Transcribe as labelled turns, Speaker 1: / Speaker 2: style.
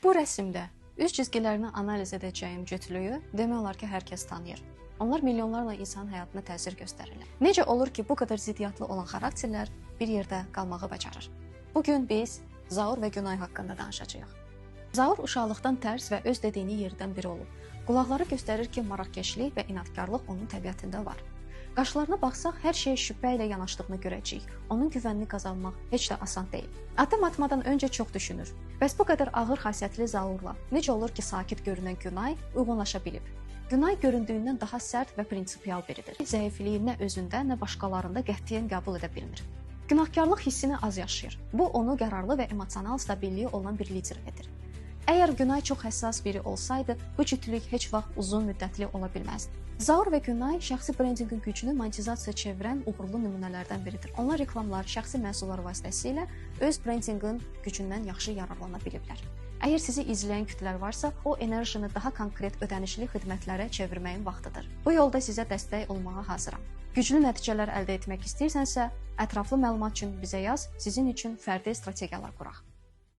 Speaker 1: Bu rəsmdə üz cizgilərini analiz edəcəyim cütlüyü demək olar ki, hər kəs tanıyır. Onlar milyonlarla insanın həyatına təsir göstərirlər. Necə olur ki, bu qədər ziddiyyətli olan xarakterlər bir yerdə qalmağı bacarır? Bugün biz Zaur və Günay haqqında danışacağıq. Zaur uşaqlıqdan tərs və öz dediyini yerdən biri olub. Qulaqları göstərir ki, maraqkeşlik və inadkarlıq onun təbiətində var. Qaşlarına baxsaq, hər şeyə şübhə ilə yanaşdığını görəcəyik. Onun güvənini qazanmaq heç də asan deyil. Addım atmadan öncə çox düşünür. Bəs bu qədər ağır xasiyyətli Zaurla necə olur ki, sakit görünən Günay uyğunlaşa bilib? Günay göründüyündən daha sərt və prinsipial biridir. Zəifliyi nə özündə, nə başqalarında qətiyyən qəbul edə bilmir. Günahkarlıq hissini az yaşayır. Bu, onu qərarlı və emosional stabilliyi olan bir lider edir. Əgər Günay çox həssas biri olsaydı, bu cütlük heç vaxt uzun müddətli ola bilməzdi. Zaur və Günay şəxsi brendinqin gücünü monetizasiyaya çevirən uğurlu nümunələrdən biridir. Onlar reklamlar, şəxsi məhsullar vasitəsilə öz brendinqin gücündən yaxşı yararlana biliblər. Əgər sizi izləyən kütlələr varsa, o enerjini daha konkret ödənişli xidmətlərə çevirməyin vaxtıdır. Bu yolda sizə dəstək olmağa hazıram. Güclü nəticələr əldə etmək istəyirsənsə, ətraflı məlumat üçün bizə yaz, sizin üçün fərdi strategiyalar quraq.